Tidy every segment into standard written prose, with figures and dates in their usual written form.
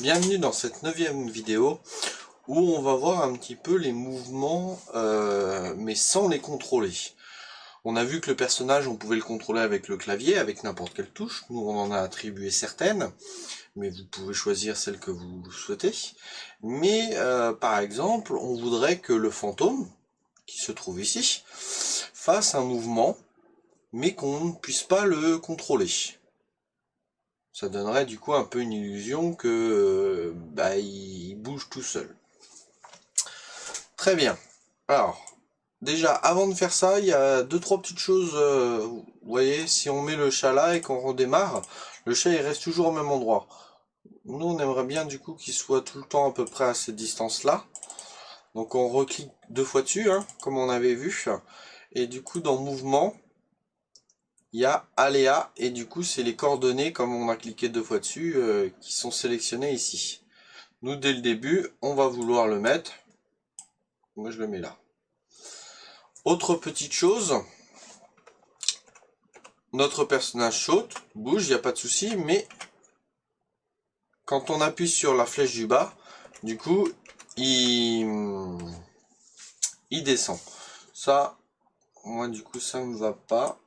Bienvenue dans cette 9e vidéo où on va voir un petit peu les mouvements mais sans les contrôler. On a vu que le personnage on pouvait le contrôler avec le clavier, avec n'importe quelle touche. Nous on en a attribué certaines, mais vous pouvez choisir celle que vous souhaitez. Mais par exemple on voudrait que le fantôme, qui se trouve ici, fasse un mouvement mais qu'on ne puisse pas le contrôler. Ça donnerait du coup un peu une illusion que il bouge tout seul. Très bien. Alors, déjà, avant de faire ça, il y a deux trois petites choses. Vous voyez, si on met le chat là et qu'on redémarre, le chat il reste toujours au même endroit. Nous, on aimerait bien du coup qu'il soit tout le temps à peu près à cette distance-là. Donc on reclique deux fois dessus, hein, comme on avait vu. Et du coup, dans mouvement, il y a aléa. Et du coup, c'est les coordonnées, comme on a cliqué deux fois dessus, qui sont sélectionnées ici. Nous, dès le début, on va vouloir le mettre. Moi, je le mets là. Autre petite chose, notre personnage saute, bouge, il n'y a pas de souci, mais quand on appuie sur la flèche du bas, du coup, il descend. Ça, moi, du coup, ça me va pas.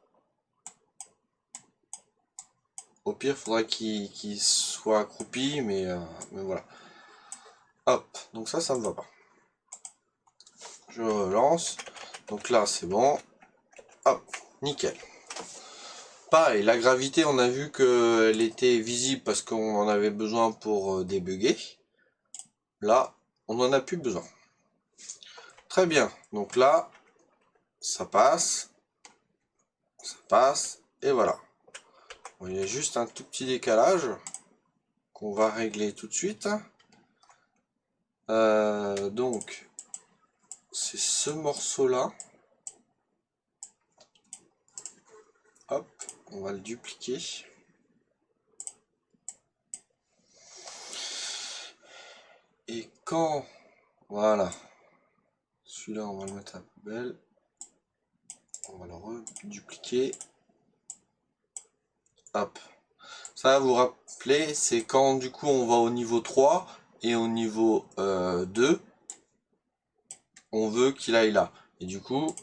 Au pire, il faudrait qu'il soit accroupi, mais voilà. Hop, donc ça me va pas. Je relance. Donc là, c'est bon. Hop, nickel. Pareil, la gravité, on a vu qu'elle était visible parce qu'on en avait besoin pour débugger. Là, on n'en a plus besoin. Très bien, donc là, ça passe, et voilà. Bon, il y a juste un tout petit décalage qu'on va régler tout de suite. Donc, c'est ce morceau-là. Hop, on va le dupliquer. Et quand, voilà, celui-là on va le mettre à la poubelle. On va le redupliquer. Hop. Ça va vous rappeler, c'est quand du coup on va au niveau 3 et au niveau 2, on veut qu'il aille là. Et du coup,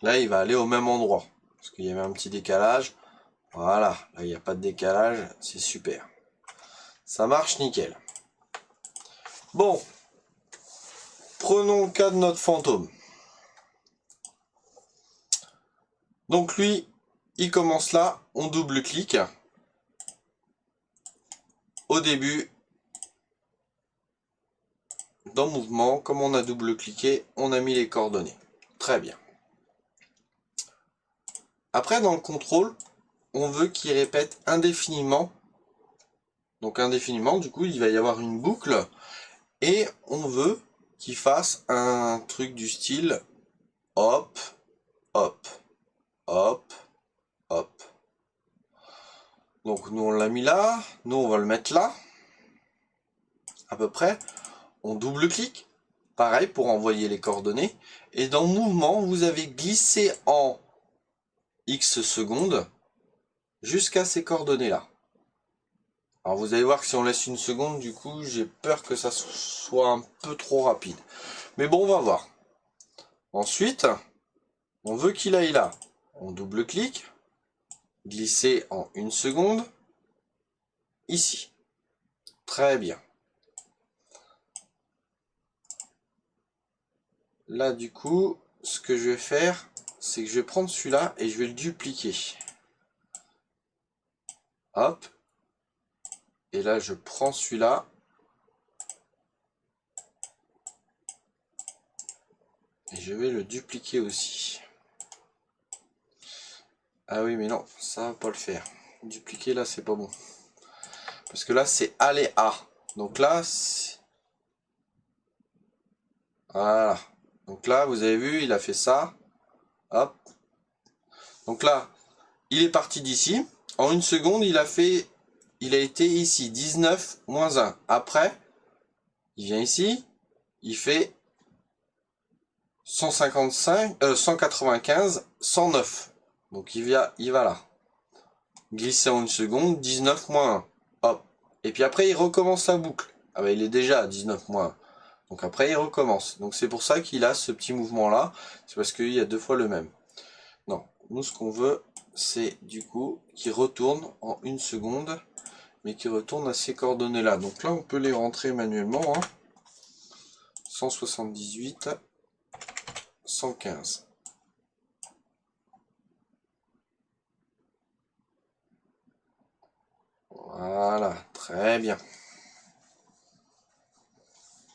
là il va aller au même endroit. Parce qu'il y avait un petit décalage. Voilà, là il n'y a pas de décalage, c'est super. Ça marche nickel. Bon, prenons le cas de notre fantôme. Donc lui, il commence là, on double-clique. Au début, dans mouvement, comme on a double-cliqué, on a mis les coordonnées. Très bien. Après, dans le contrôle, on veut qu'il répète indéfiniment. Donc indéfiniment, du coup, il va y avoir une boucle. Et on veut qu'il fasse un truc du style hop, hop, hop, hop. Donc nous on l'a mis là, nous on va le mettre là, à peu près. On double-clique, pareil pour envoyer les coordonnées. Et dans mouvement, vous avez glissé en X secondes jusqu'à ces coordonnées là. Alors vous allez voir que si on laisse une seconde, du coup, j'ai peur que ça soit un peu trop rapide. Mais bon, on va voir. Ensuite, on veut qu'il aille là. On double-clique, glisser en une seconde, ici. Très bien. Là, du coup, ce que je vais faire, c'est que je vais prendre celui-là et je vais le dupliquer. Hop. Et là, je prends celui-là. Et je vais le dupliquer aussi. Ah oui, mais non, ça va pas le faire. Dupliquer, là, c'est pas bon. Parce que là, c'est aléa. Donc là, voilà. Donc là, vous avez vu, il a fait ça. Hop. Donc là, il est parti d'ici. En une seconde, il a été ici, 19 moins 1. Après, il vient ici, il fait 155, 195, 109. Donc il va là. Glisser en une seconde, 19 moins 1. Hop. Et puis après, il recommence la boucle. Ah bah, il est déjà à 19 moins 1. Donc après, il recommence. Donc c'est pour ça qu'il a ce petit mouvement-là. C'est parce qu'il y a deux fois le même. Non, nous ce qu'on veut, c'est du coup qu'il retourne en 1 seconde, mais qu'il retourne à ces coordonnées-là. Donc là, on peut les rentrer manuellement. Hein. 178, 115. Voilà, très bien.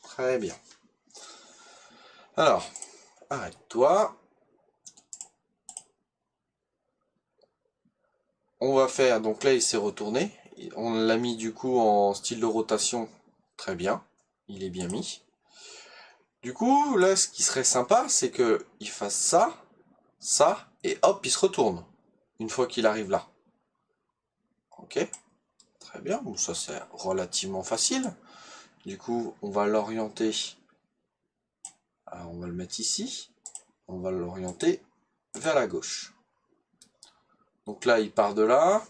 Très bien. Alors, arrête-toi. On va faire, donc là il s'est retourné. On l'a mis du coup en style de rotation. Très bien. Il est bien mis. Du coup, là ce qui serait sympa, c'est que il fasse ça, ça, et hop, il se retourne. Une fois qu'il arrive là. Ok. Très bien. Bon, ça c'est relativement facile. Du coup, on va l'orienter. Alors, on va le mettre ici. On va l'orienter vers la gauche. Donc là, il part de là.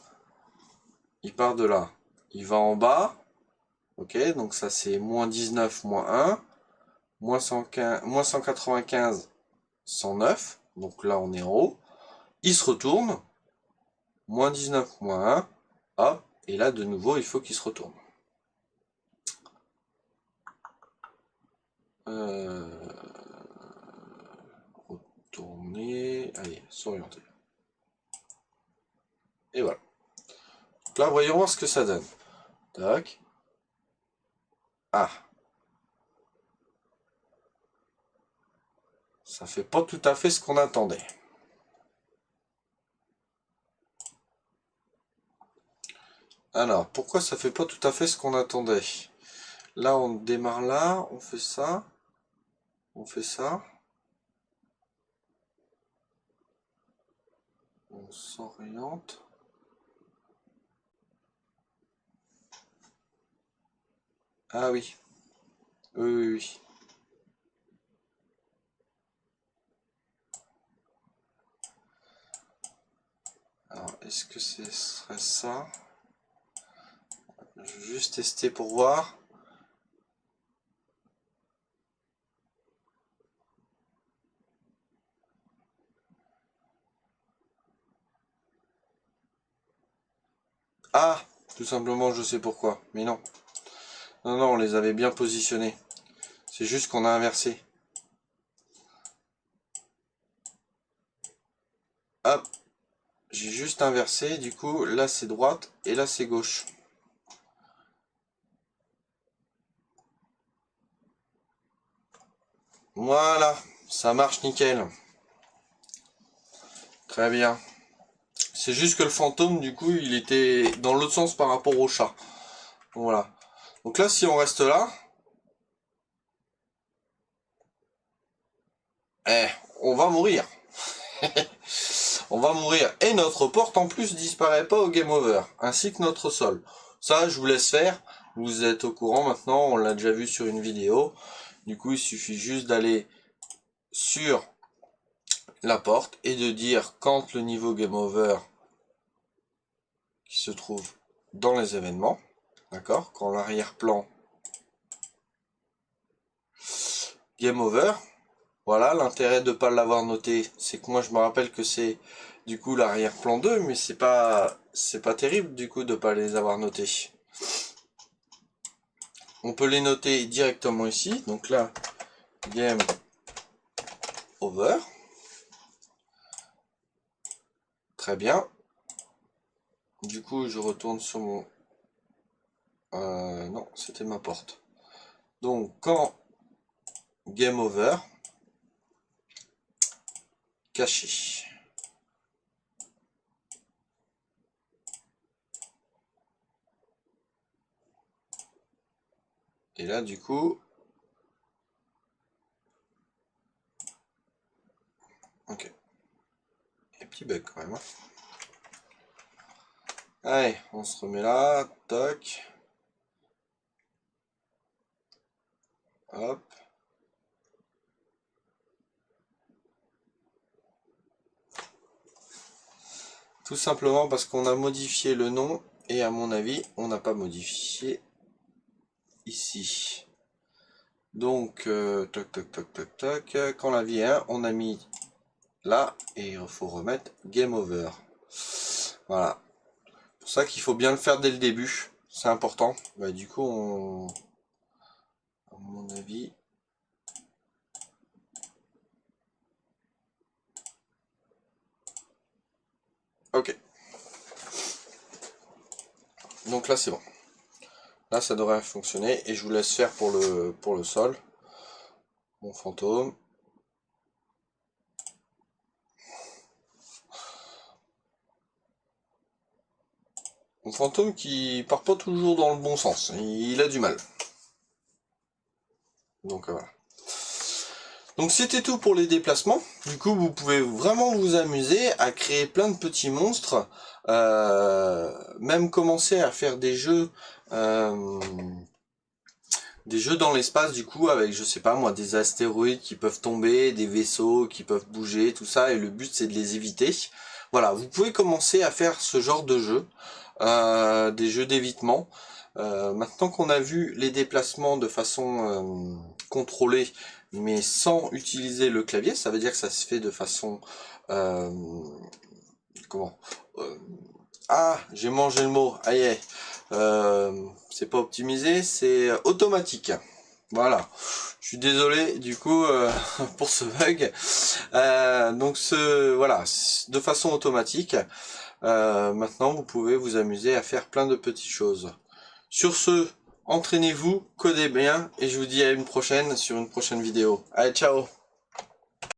Il part de là. Il va en bas. Ok, donc ça c'est moins 19, moins 1. Moins 115, moins 195, 109. Donc là, on est en haut. Il se retourne. Moins 19, moins 1. Hop. Et là, de nouveau, il faut qu'il se retourne. Retourner. Allez, s'orienter. Et voilà. Donc là, voyons voir ce que ça donne. Tac. Ah. Ça fait pas tout à fait ce qu'on attendait. Alors, pourquoi ça fait pas tout à fait ce qu'on attendait? Là, on démarre là, on fait ça. On fait ça. On s'oriente. Ah oui. Oui, oui, oui. Alors, est-ce que ce serait ça? Je vais juste tester pour voir. Ah! Tout simplement, je sais pourquoi. Mais non. Non, non, on les avait bien positionnés. C'est juste qu'on a inversé. Hop! J'ai juste inversé. Du coup, là c'est droite et là c'est gauche. Voilà. Ça marche nickel. Très bien. C'est juste que le fantôme, du coup, il était dans l'autre sens par rapport au chat. Voilà. Donc là, si on reste là, eh, on va mourir. On va mourir. Et notre porte, en plus, disparaît pas au game over. Ainsi que notre sol. Ça, je vous laisse faire. Vous êtes au courant maintenant. On l'a déjà vu sur une vidéo. Du coup, il suffit juste d'aller sur la porte et de dire quand le niveau game over qui se trouve dans les événements. D'accord? Quand l'arrière-plan game over. Voilà, l'intérêt de ne pas l'avoir noté, c'est que moi je me rappelle que c'est du coup l'arrière-plan 2, mais c'est pas terrible du coup de ne pas les avoir notés. On peut les noter directement ici, donc là, game over. Très bien. Du coup, je retourne sur mon... non, c'était ma porte. Donc, quand game over, caché. Et là, du coup... Ok. Il y a un petit bug quand même. Hein. Allez, on se remet là. Toc. Hop. Tout simplement parce qu'on a modifié le nom Et à mon avis, on n'a pas modifié ici. Donc, toc, toc, toc, toc, toc. Quand la vie 1, on a mis là. Et il faut remettre Game Over. Voilà. C'est pour ça qu'il faut bien le faire dès le début. C'est important. Bah, du coup, à mon avis... Ok. Donc là, c'est bon. Là, ça devrait fonctionner. Et je vous laisse faire pour le sol. Mon fantôme. Mon fantôme qui part pas toujours dans le bon sens. Il a du mal. Donc voilà. Donc c'était tout pour les déplacements. Du coup, vous pouvez vraiment vous amuser à créer plein de petits monstres. Même commencer à faire des jeux dans l'espace, du coup, avec, je sais pas moi, des astéroïdes qui peuvent tomber, des vaisseaux qui peuvent bouger, tout ça. Et le but, c'est de les éviter. Voilà, vous pouvez commencer à faire ce genre de jeu. Des jeux d'évitement. Maintenant qu'on a vu les déplacements de façon contrôlée, mais sans utiliser le clavier, ça veut dire que ça se fait de façon... comment Ah, j'ai mangé le mot, aïe, c'est pas optimisé, c'est automatique. Voilà, je suis désolé du coup pour ce bug. Donc voilà, de façon automatique. Maintenant, vous pouvez vous amuser à faire plein de petites choses. Sur ce, entraînez-vous, codez bien, et je vous dis à une prochaine sur une prochaine vidéo. Allez, ciao!